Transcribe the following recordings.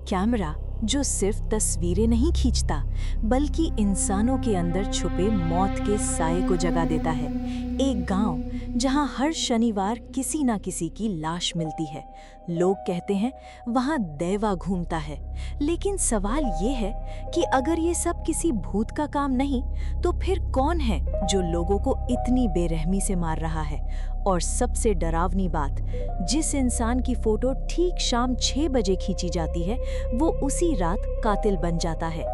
Camera जो सिर्फ तस्वीरें नहीं खींचता बल्कि इंसानों के अंदर छुपे मौत के साए को जगा देता है। एक गांव जहां हर शनिवार किसी ना किसी की लाश मिलती है। लोग कहते हैं वहां दैवा घूमता है, लेकिन सवाल ये है कि अगर ये सब किसी भूत का काम नहीं तो फिर कौन है जो लोगों को इतनी बेरहमी से मार रहा है। और सबसे डरावनी बात, जिस इंसान की फोटो ठीक शाम 6 बजे खींची जाती है वो उसी रात कातिल बन जाता है।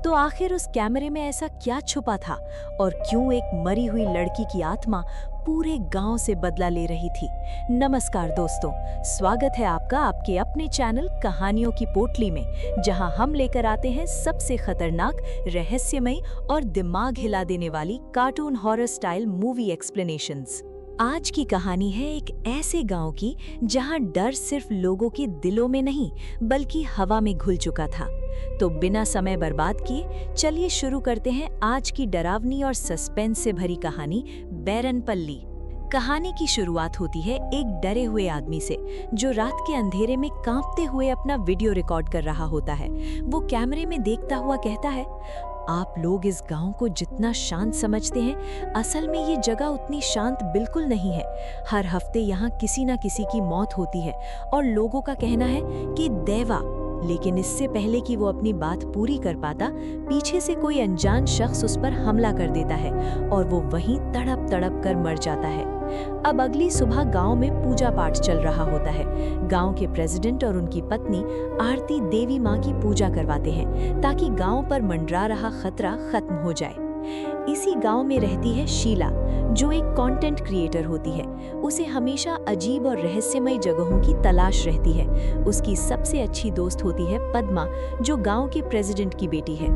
तो आखिर उस कैमरे में ऐसा क्या छुपा था और क्यों एक मरी हुई लड़की की आत्मा पूरे गांव से बदला ले रही थी। नमस्कार दोस्तों, स्वागत है आपका आपके अपने चैनल कहानियों की पोटली में, जहां हम लेकर आते हैं सबसे खतरनाक, रहस्यमयी और दिमाग हिला देने वाली cartoon horror style movie explanations. आज की कहानी है एक ऐसे गांव की जहां डर सिर्फ लोगों के दिलों में नहीं बल्कि हवा में घुल चुका था। तो बिना समय बर्बाद किए चलिए शुरू करते हैं आज की डरावनी और सस्पेंस से भरी कहानी बैरनपल्ली। कहानी की शुरुआत होती है एक डरे हुए आदमी से जो रात के अंधेरे में कांपते हुए अपना वीडियो रिकॉर्ड कर रहा होता है। वो कैमरे में देखता हुआ कहता है, आप लोग इस गांव को जितना शांत समझते हैं, असल में ये जगह उतनी शांत बिल्कुल नहीं है। हर हफ्ते यहाँ किसी न किसी की मौत होती है और लोगों का कहना है कि दैवा। लेकिन इससे पहले कि वो अपनी बात पूरी कर पाता, पीछे से कोई अनजान शख्स उस पर हमला कर देता है और वो वहीं तड़प तड़प कर मर जाता है। अब अगली सुबह गांव में पूजा पाठ चल रहा होता है। गांव के प्रेसिडेंट और उनकी पत्नी आरती देवी माँ की पूजा करवाते हैं ताकि गांव पर मंडरा रहा खतरा खत्म हो जाए। इसी गांव में रहती है शीला, जो एक कंटेंट क्रिएटर होती है। उसे हमेशा अजीब और रहस्यमय जगहों की तलाश रहती है। उसकी सबसे अच्छी दोस्त होती है पद्मा, जो गांव के प्रेसिडेंट की बेटी है।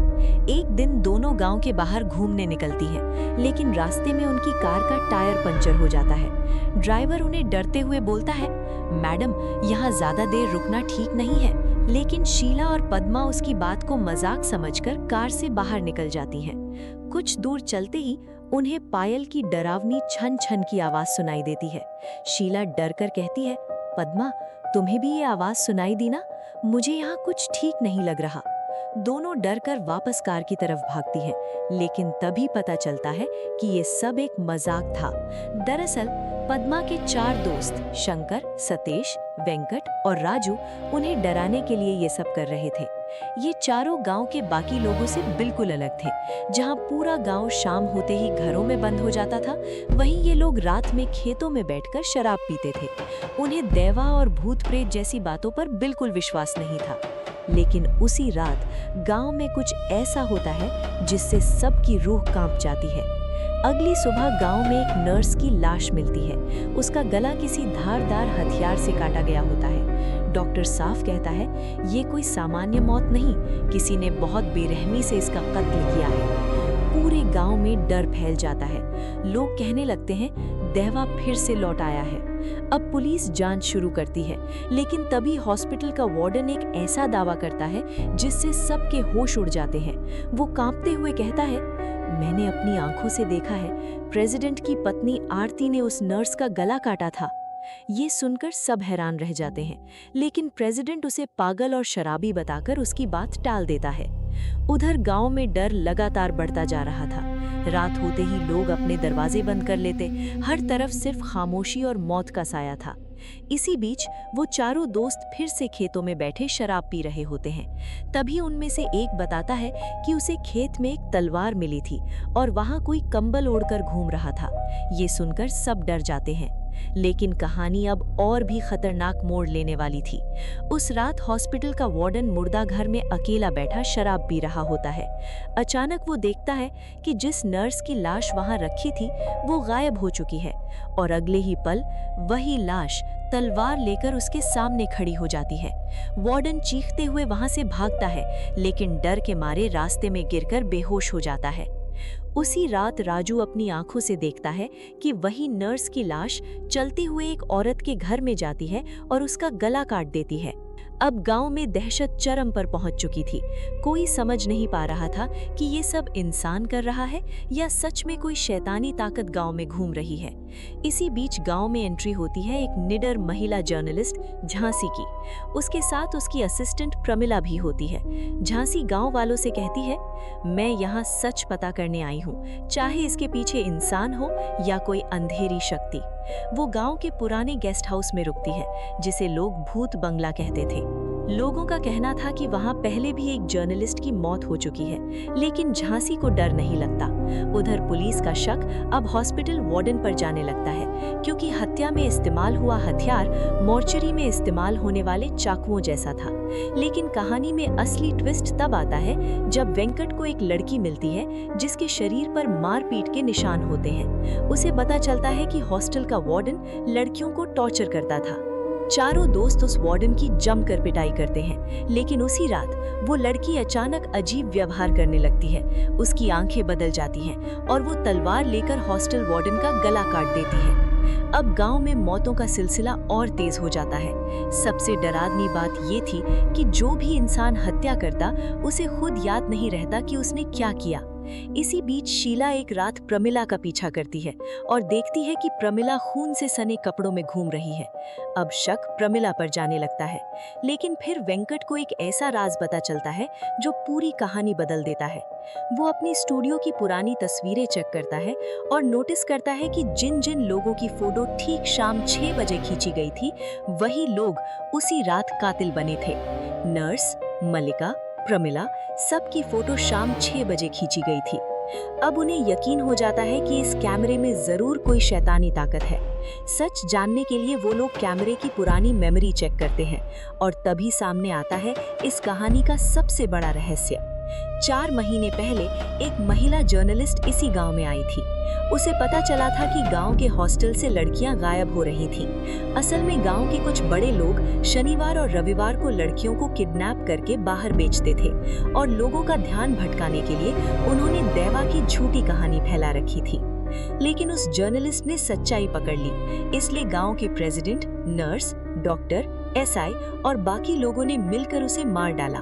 एक दिन दोनों गांव के बाहर घूमने निकलती हैं, लेकिन रास्ते में उनकी कार का टायर पंचर हो जाता है। ड्राइवर उन्हें डरते हुए बोलता है, मैडम, यहाँ ज्यादा देर रुकना ठीक नहीं है। लेकिन शीला और पद्मा उसकी बात को मजाक समझकर कार से बाहर निकल जाती हैं। कुछ दूर चलते ही उन्हें पायल की डरावनी छन छन की आवाज सुनाई देती है। शीला डर कर कहती है, पद्मा, तुम्हें भी ये आवाज सुनाई दी ना? मुझे यहाँ कुछ ठीक नहीं लग रहा। दोनों डर कर वापस कार की तरफ भागती हैं, लेकिन तभी पता चलता है कि ये सब एक मजाक था। दरअसल पद्मा के 4 दोस्त शंकर, सतेश, वेंकट और राजू उन्हें डराने के लिए ये सब कर रहे थे। ये चारों गांव के बाकी लोगों से बिल्कुल अलग थे। जहां पूरा गांव शाम होते ही घरों में बंद हो जाता था, वहीं ये लोग रात में खेतों में बैठकर शराब पीते थे। उन्हें दैवा और भूत प्रेत जैसी बातों पर बिल्कुल विश्वास नहीं था। लेकिन उसी रात गांव में कुछ ऐसा होता है जिससे सबकी रूह कांप जाती है। अगली सुबह गांव में एक नर्स की लाश मिलती है। उसका गला किसी धारदार हथियार से काटा गया होता है। डॉक्टर साफ कहता है, ये कोई सामान्य मौत नहीं, किसी ने बहुत बेरहमी से इसका कत्ल किया है। पूरे गांव में डर फैल जाता है। लोग कहने लगते हैं, दैवा फिर से लौट आया है। अब पुलिस जांच शुरू करती है, लेकिन तभी हॉस्पिटल का वार्डन एक ऐसा दावा करता है जिससे सबके होश उड़ जाते हैं। वो कांपते हुए कहता है, मैंने अपनी आंखों से देखा है, प्रेसिडेंट की पत्नी आरती ने उस नर्स का गला काटा था। ये सुनकर सब हैरान रह जाते हैं, लेकिन प्रेसिडेंट उसे पागल और शराबी बताकर उसकी बात टाल देता है। उधर गांव में डर लगातार बढ़ता जा रहा था। रात होते ही लोग अपने दरवाजे बंद कर लेते। हर तरफ सिर्फ खामोशी और मौत का साया था। इसी बीच वो चारों दोस्त फिर से खेतों में बैठे शराब पी रहे होते हैं। तभी उनमें से एक बताता है कि उसे खेत में एक तलवार मिली थी और वहां कोई कंबल ओढ़कर घूम रहा था। ये सुनकर सब डर जाते हैं, लेकिन कहानी अब और भी खतरनाक मोड़ लेने वाली थी। उस रात हॉस्पिटल का वार्डन मुर्दा घर में अकेला बैठा शराब पी रहा होता है। अचानक वो देखता है कि जिस नर्स की लाश वहां रखी थी वो गायब हो चुकी है और अगले ही पल वही लाश तलवार लेकर उसके सामने खड़ी हो जाती है। वार्डन चीखते हुए वहां से भागता है, लेकिन डर के मारे रास्ते में गिरकर बेहोश हो जाता है। उसी रात राजू अपनी आंखों से देखता है कि वही नर्स की लाश चलते हुए एक औरत के घर में जाती है और उसका गला काट देती है। अब गांव में दहशत चरम पर पहुंच चुकी थी। कोई समझ नहीं पा रहा था कि ये सब इंसान कर रहा है या सच में कोई शैतानी ताकत गांव में घूम रही है। इसी बीच गांव में एंट्री होती है एक निडर महिला जर्नलिस्ट झांसी की। उसके साथ उसकी असिस्टेंट प्रमिला भी होती है। झांसी गांव वालों से कहती है, मैं यहाँ सच पता करने आई हूँ, चाहे इसके पीछे इंसान हो या कोई अंधेरी शक्ति। वो गांव के पुराने गेस्ट हाउस में रुकती है, जिसे लोग भूत बंगला कहते थे। लोगों का कहना था कि वहां पहले भी एक जर्नलिस्ट की मौत हो चुकी है, लेकिन झांसी को डर नहीं लगता। उधर पुलिस का शक अब हॉस्पिटल वार्डन पर जाने लगता है, क्योंकि हत्या में इस्तेमाल हुआ हथियार मॉर्चरी में इस्तेमाल होने वाले चाकुओं जैसा था। लेकिन कहानी में असली ट्विस्ट तब आता है जब वेंकट को एक लड़की मिलती है जिसके शरीर पर मारपीट के निशान होते हैं। उसे पता चलता है कि हॉस्टल का वार्डन लड़कियों को टॉर्चर करता था। चारों दोस्त उस वार्डन की जमकर पिटाई करते हैं, लेकिन उसी रात वो लड़की अचानक अजीब व्यवहार करने लगती है। उसकी आंखें बदल जाती हैं और वो तलवार लेकर हॉस्टल वार्डन का गला काट देती है। अब गांव में मौतों का सिलसिला और तेज हो जाता है। सबसे डरावनी बात ये थी कि जो भी इंसान हत्या करता, उसे खुद याद नहीं रहता कि उसने क्या किया। इसी बीच शीला एक रात प्रमिला का पीछा करती है और देखती है कि प्रमिला खून से सने कपड़ों में घूम रही है। अब शक प्रमिला पर जाने लगता है, लेकिन फिर वेंकट को एक ऐसा राज पता चलता है जो पूरी कहानी बदल देता है। वो अपनी स्टूडियो की पुरानी तस्वीरें चेक करता है और नोटिस करता है कि जिन जिन लोगों की फोटो ठीक शाम 6 बजे खींची गई थी, वही लोग उसी रात कातिल बने थे। नर्स, मल्लिका, प्रमिला, सबकी फोटो शाम 6 बजे खींची गई थी। अब उन्हें यकीन हो जाता है कि इस कैमरे में जरूर कोई शैतानी ताकत है। सच जानने के लिए वो लोग कैमरे की पुरानी मेमोरी चेक करते हैं और तभी सामने आता है इस कहानी का सबसे बड़ा रहस्य। 4 महीने पहले एक महिला जर्नलिस्ट इसी गांव में आई थी। उसे पता चला था कि गांव के हॉस्टल से लड़कियां गायब हो रही थीं। असल में गांव के कुछ बड़े लोग शनिवार और रविवार को लड़कियों को किडनैप करके बाहर बेचते थे और लोगों का ध्यान भटकाने के लिए उन्होंने देवा की झूठी कहानी फैला रखी थी। लेकिन उस जर्नलिस्ट ने सच्चाई पकड़ ली, इसलिए गांव के प्रेसिडेंट, नर्स, डॉक्टर, एसआई और बाकी लोगों ने मिलकर उसे मार डाला।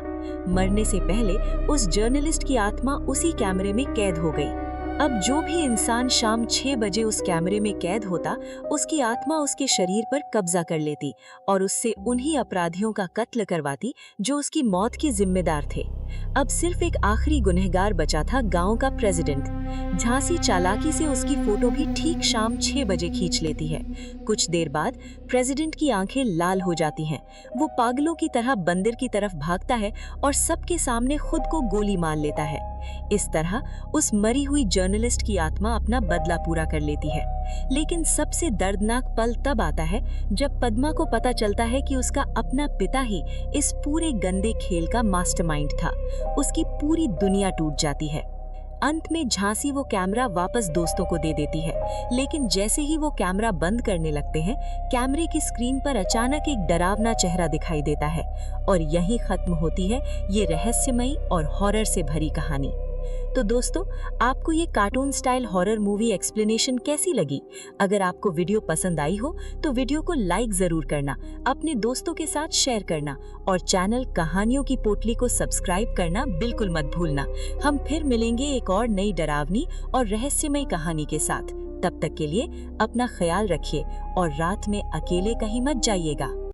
मरने से पहले उस जर्नलिस्ट की आत्मा उसी कैमरे में कैद हो गई। अब जो भी इंसान शाम 6 बजे उस कैमरे में कैद होता, उसकी आत्मा उसके शरीर पर कब्जा कर लेती और उससे उन्हीं अपराधियों का कत्ल करवाती जो उसकी मौत के जिम्मेदार थे। अब सिर्फ एक आखिरी गुनहगार बचा था, गांव का प्रेसिडेंट। झांसी चालाकी से उसकी फोटो भी ठीक शाम 6 बजे खींच लेती है। कुछ देर बाद प्रेसिडेंट की आंखें लाल हो जाती हैं। वो पागलों की तरह बंदर की तरफ भागता है और सबके सामने खुद को गोली मार लेता है। इस तरह उस मरी हुई जर्नलिस्ट की आत्मा अपना बदला पूरा कर लेती है। लेकिन सबसे दर्दनाक पल तब आता है जब पद्मा को पता चलता है कि उसका अपना पिता ही इस पूरे गंदे खेल का मास्टरमाइंड था। उसकी पूरी दुनिया टूट जाती है। अंत में झांसी वो कैमरा वापस दोस्तों को दे देती है, लेकिन जैसे ही वो कैमरा बंद करने लगते हैं, कैमरे की स्क्रीन पर अचानक एक डरावना चेहरा दिखाई देता है और यहीं खत्म होती है ये रहस्यमयी और हॉरर से भरी कहानी। तो दोस्तों, आपको ये cartoon style horror movie explanation कैसी लगी? अगर आपको वीडियो पसंद आई हो तो वीडियो को लाइक जरूर करना, अपने दोस्तों के साथ शेयर करना और चैनल कहानियों की पोटली को सब्सक्राइब करना बिल्कुल मत भूलना। हम फिर मिलेंगे एक और नई डरावनी और रहस्यमयी कहानी के साथ। तब तक के लिए अपना ख्याल रखिए और रात में अकेले कहीं मत जाइएगा।